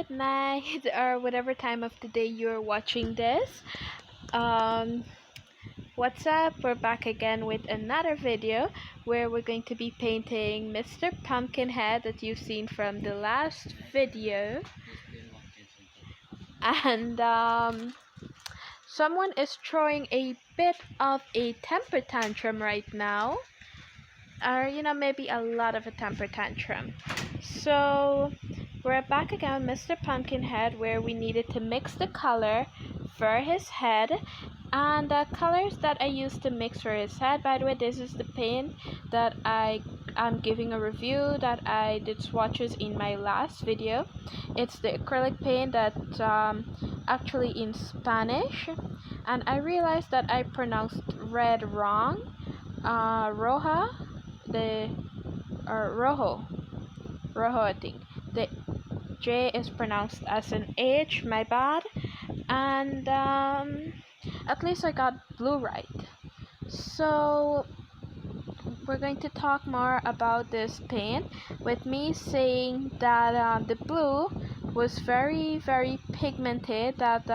good night, or whatever time of the day you're watching this. Um, what's up? We're back again with another video where we're going to be painting Mr. Pumpkinhead that you've seen from the last video. And someone is throwing a bit of a temper tantrum right now. Or, maybe a lot of a temper tantrum. So we're back again with Mr. Pumpkinhead, where we needed to mix the color for his head. And the colors that I used to mix for his head, by the way, this is the paint that I'm giving a review that I did swatches in my last video. It's the acrylic paint that's actually in Spanish, and I realized that I pronounced red wrong. Roja, rojo, I think. The J is pronounced as an H, my bad. And at least I got blue right. So we're going to talk more about this paint, with me saying that the blue was very pigmented, that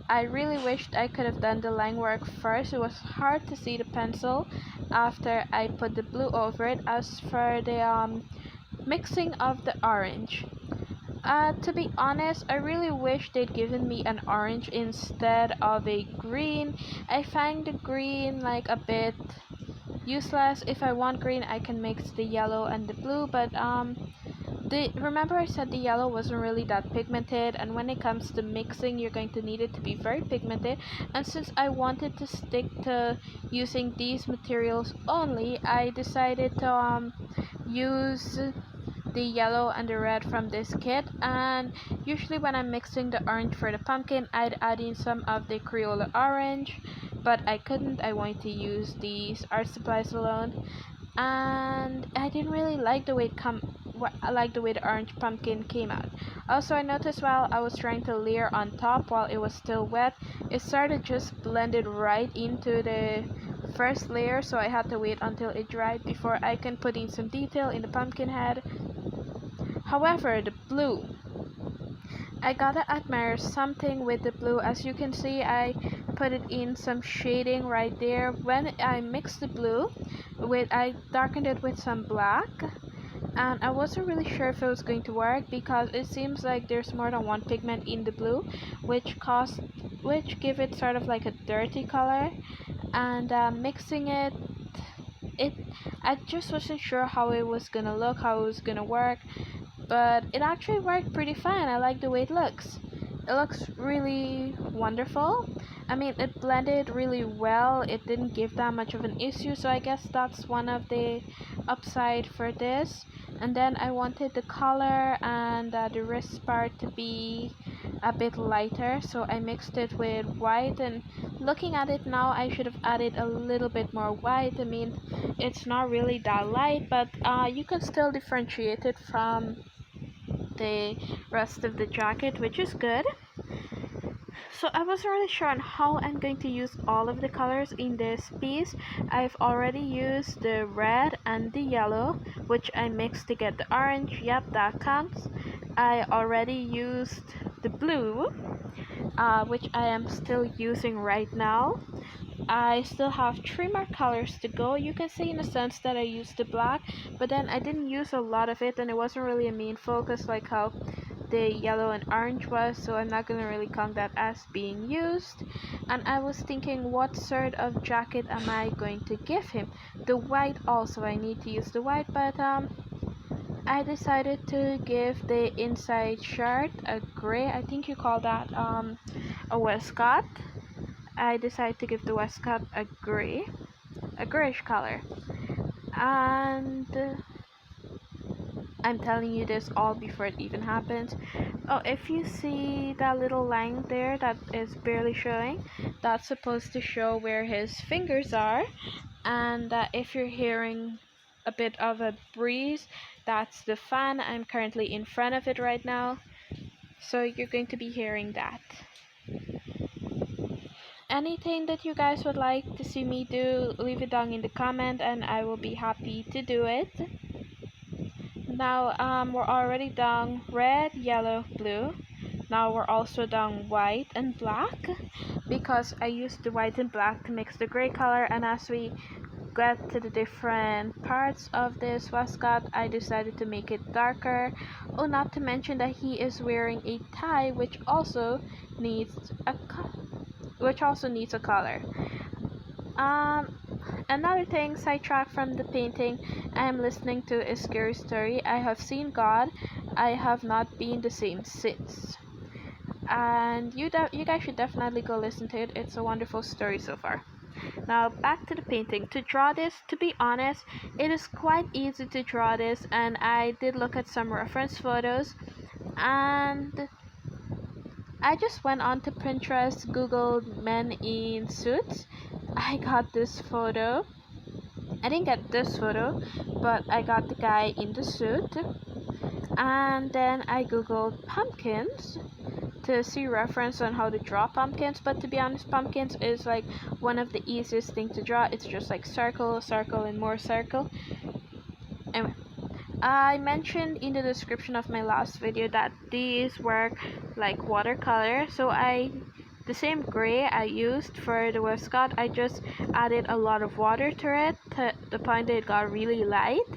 I really wished I could have done the line work first. It was hard to see the pencil after I put the blue over it. As for the mixing of the orange, to be honest, I really wish they'd given me an orange instead of a green. I find the green like a bit useless. If I want green, I can mix the yellow and the blue, but remember I said the yellow wasn't really that pigmented, and when it comes to mixing, you're going to need it to be very pigmented. And since I wanted to stick to using these materials only, I decided to use the yellow and the red from this kit. And usually when I'm mixing the orange for the pumpkin, I'd add in some of the Crayola orange, but I couldn't. I wanted to use these art supplies alone, and I didn't really like the way the orange pumpkin came out. Also, I noticed while I was trying to layer on top while it was still wet, it started just blended right into the first layer, so I had to wait until it dried before I can put in some detail in the pumpkin head. However, the blue, I gotta admire something with the blue. As you can see, I put it in some shading right there. When I mixed the blue I darkened it with some black, and I wasn't really sure if it was going to work because it seems like there's more than one pigment in the blue, which give it sort of like a dirty color. And mixing it, I just wasn't sure how it was gonna look, how it was gonna work, but it actually worked pretty fine. I like the way it looks. It looks really wonderful. I mean, it blended really well. It didn't give that much of an issue, so I guess that's one of the upside for this. And then I wanted the color and the wrist part to be a bit lighter, so I mixed it with white. And looking at it now, I should have added a little bit more white. I mean, it's not really that light, but you can still differentiate it from the rest of the jacket, which is good. So I wasn't really sure on how I'm going to use all of the colors in this piece. I've already used the red and the yellow, which I mixed to get the orange. Yep, that counts. I already used the blue, which I am still using right now. I still have 3 more colors to go. You can see in a sense that I used the black, but then I didn't use a lot of it, and it wasn't really a main focus like how the yellow and orange was, so I'm not gonna really count that as being used. And I was thinking, what sort of jacket am I going to give him? The white also, I need to use the white, but I decided to give the inside shirt a gray. I think you call that a waistcoat. I decided to give the waistcoat a grayish color. And I'm telling you this all before it even happens. Oh, if you see that little line there that is barely showing, that's supposed to show where his fingers are. And if you're hearing a bit of a breeze, that's the fan. I'm currently in front of it right now, so you're going to be hearing that. Anything that you guys would like to see me do, leave it down in the comment and I will be happy to do it. Now we're already done red, yellow, blue. Now we're also done white and black, because I used the white and black to mix the gray color, and as we get to the different parts of this waistcoat, I decided to make it darker. Oh, not to mention that he is wearing a tie, which also needs a color. Another thing, sidetrack from the painting, I am listening to a scary story. I have seen God. I have not been the same since. And you guys should definitely go listen to it. It's a wonderful story so far. Now back to the painting. To draw this, to be honest, it is quite easy to draw this, and I did look at some reference photos, and I just went on to Pinterest, googled men in suits. I got this photo. I didn't get this photo, but I got the guy in the suit. And then I googled pumpkins to see reference on how to draw pumpkins, but to be honest, pumpkins is like one of the easiest thing to draw. It's just like circle, circle, and more circle. Anyway, I mentioned in the description of my last video that these were like watercolor, so the same gray I used for the waistcoat, I just added a lot of water to it to the point that it got really light,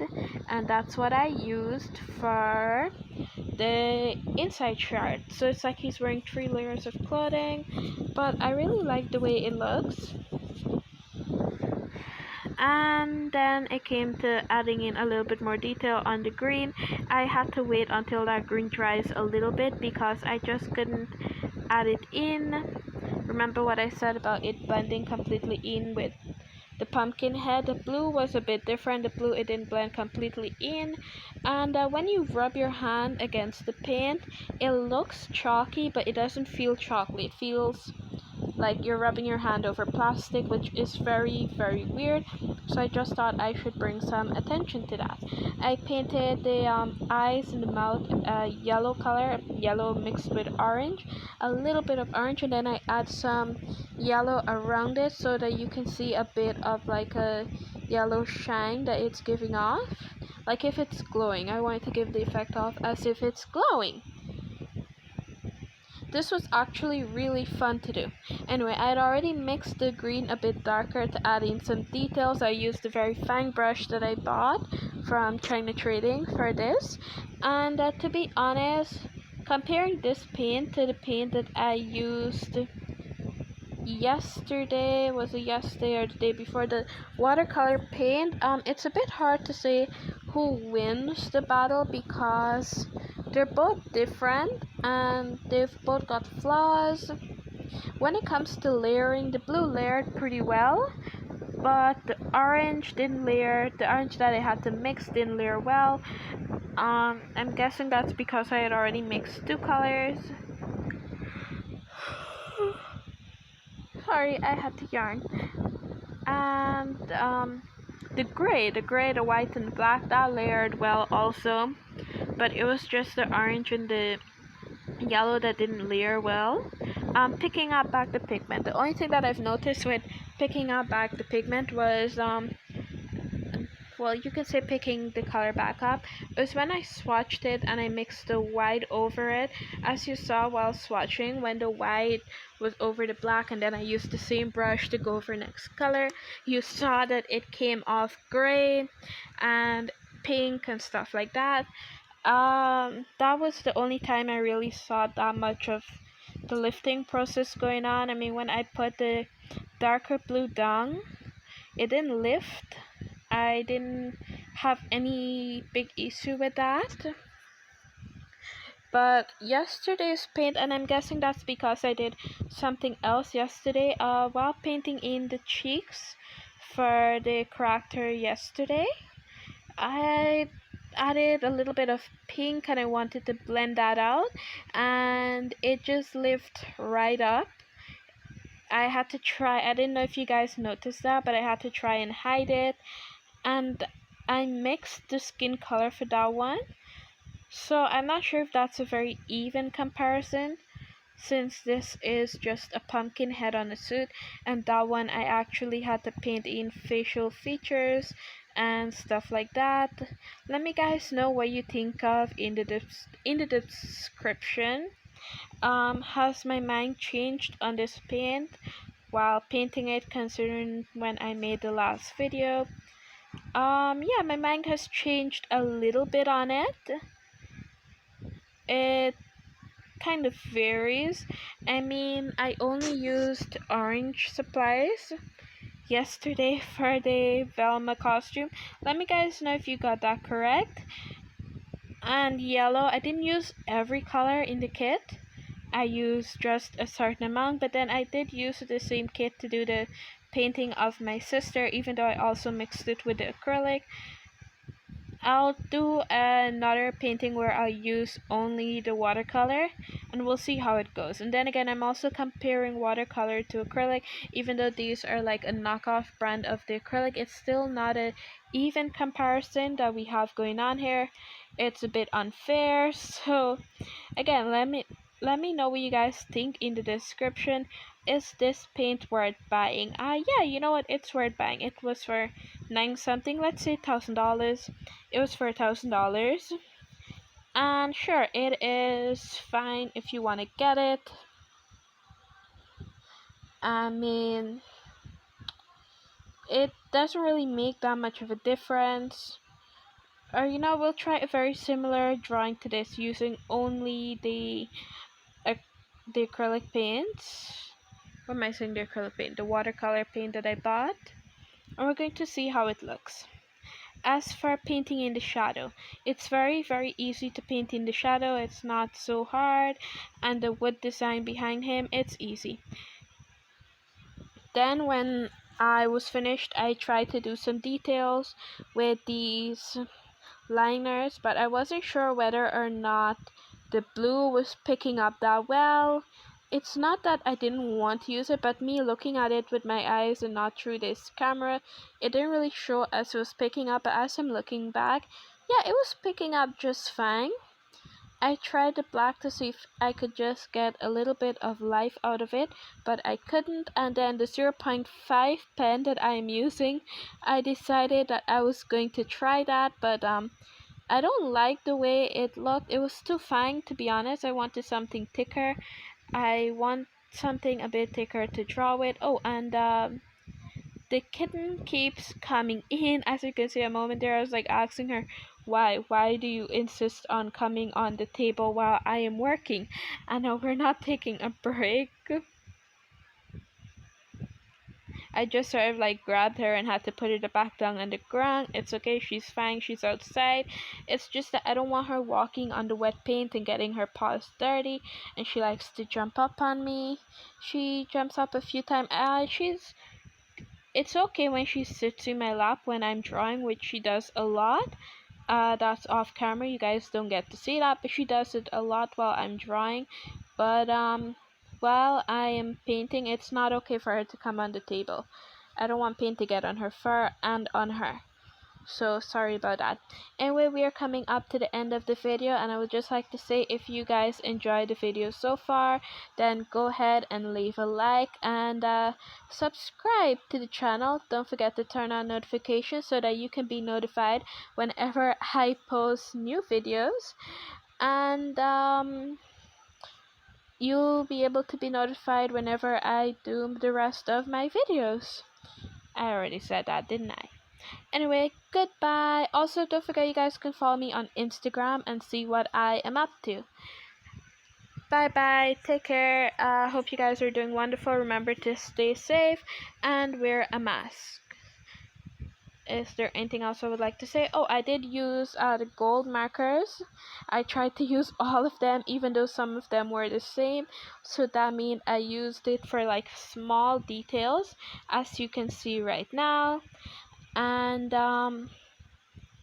and that's what I used for the inside shirt. So it's like he's wearing 3 layers of clothing, but I really like the way it looks. And then it came to adding in a little bit more detail on the green. I had to wait until that green dries a little bit because I just couldn't add it in. Remember what I said about it blending completely in with the pumpkin head? The blue was a bit different. The blue, it didn't blend completely in, and when you rub your hand against the paint, it looks chalky, but it doesn't feel chalky. It feels like you're rubbing your hand over plastic, which is very, very weird. So I just thought I should bring some attention to that. I painted the eyes and the mouth yellow color, yellow mixed with orange, a little bit of orange, and then I add some yellow around it so that you can see a bit of like a yellow shine that it's giving off. Like if it's glowing, I want to give the effect of as if it's glowing. This was actually really fun to do. Anyway, I had already mixed the green a bit darker to add in some details. I used a very fine brush that I bought from China Trading for this. And to be honest, comparing this paint to the paint that I used yesterday, was it yesterday or the day before, the watercolor paint, it's a bit hard to say who wins the battle because they're both different and they've both got flaws. When it comes to layering, the blue layered pretty well, but the orange didn't layer. The orange that I had to mix didn't layer well. I'm guessing that's because I had already mixed 2 colors. Sorry, I had to yarn. And the gray, the white and the black, that layered well also, but it was just the orange and the yellow that didn't layer well. Picking up back the pigment, the only thing that I've noticed with picking up back the pigment was well, you can say picking the color back up, was when I swatched it and I mixed the white over it. As you saw while swatching, when the white was over the black and then I used the same brush to go over next color, you saw that it came off gray and pink and stuff like that. That was the only time I really saw that much of the lifting process going on. I mean, when I put the darker blue down, it didn't lift. I didn't have any big issue with that. But yesterday's paint, and I'm guessing that's because I did something else yesterday, while painting in the cheeks for the character yesterday, I added a little bit of pink and I wanted to blend that out, and it just lifted right up. I had to try, I didn't know if you guys noticed that, but I had to try and hide it, and I mixed the skin color for that one, so I'm not sure if that's a very even comparison, since this is just a pumpkin head on a suit, and that one I actually had to paint in facial features and stuff like that. Let me guys know what you think of in the description. Has my mind changed on this paint while painting it, considering when I made the last video? Yeah, my mind has changed a little bit on it. It kind of varies. I mean, I only used orange supplies yesterday for the Velma costume. Let me guys know if you got that correct. And yellow, I didn't use every color in the kit. I used just a certain amount, but then I did use the same kit to do the painting of my sister, even though I also mixed it with the acrylic. I'll do another painting where I'll use only the watercolor, and we'll see how it goes. And then again, I'm also comparing watercolor to acrylic. Even though these are like a knockoff brand of the acrylic, it's still not a even comparison that we have going on here. It's a bit unfair. So again, let me know what you guys think in the description. Is this paint worth buying? Yeah, you know what, it's worth buying. It was for 9 something, let's say $1,000. It was for $1,000, and sure, it is fine if you want to get it. I mean, it doesn't really make that much of a difference. Or you know, we'll try a very similar drawing to this using only the acrylic paints. What am I saying? The acrylic paint, the watercolor paint that I bought, and we're going to see how it looks. As for painting in the shadow, it's very easy to paint in the shadow. It's not so hard, and the wood design behind him, it's easy. Then when I was finished, I tried to do some details with these liners, but I wasn't sure whether or not the blue was picking up that well. It's not that I didn't want to use it, but me looking at it with my eyes and not through this camera, it didn't really show as it was picking up. But as I'm looking back, yeah, it was picking up just fine. I tried the black to see if I could just get a little bit of life out of it, but I couldn't. And then the 0.5 pen that I am using, I decided that I was going to try that, but I don't like the way it looked. It was too fine, to be honest. I wanted something thicker. I want something a bit thicker to draw with. Oh, and the kitten keeps coming in. As you can see a moment there, I was like asking her, why do you insist on coming on the table while I am working? I know we're not taking a break. I just sort of like grabbed her and had to put her back down on the ground. It's okay, she's fine, she's outside. It's just that I don't want her walking on the wet paint and getting her paws dirty. And she likes to jump up on me. She jumps up a few times. It's okay when she sits in my lap when I'm drawing, which she does a lot. That's off camera, you guys don't get to see that, but she does it a lot while I'm drawing. But while I am painting, it's not okay for her to come on the table. I don't want paint to get on her fur and on her. So sorry about that. Anyway, we are coming up to the end of the video, and I would just like to say, if you guys enjoyed the video so far, then go ahead and leave a like and subscribe to the channel. Don't forget to turn on notifications so that you can be notified whenever I post new videos, and you'll be able to be notified whenever I do the rest of my videos. I already said that, didn't I? Anyway, goodbye. Also, don't forget you guys can follow me on Instagram and see what I am up to. Bye bye. Take care. Hope you guys are doing wonderful. Remember to stay safe and wear a mask. Is there anything else I would like to say? Oh, I did use the gold markers. I tried to use all of them, even though some of them were the same. So that means I used it for like small details, as you can see right now. And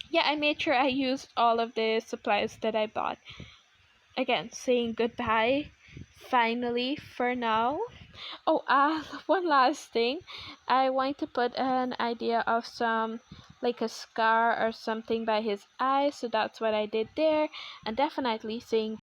yeah, I made sure I used all of the supplies that I bought. Again, saying goodbye finally for now. Oh, one last thing. I want to put an idea of some like a scar or something by his eyes, so that's what I did there. And definitely saying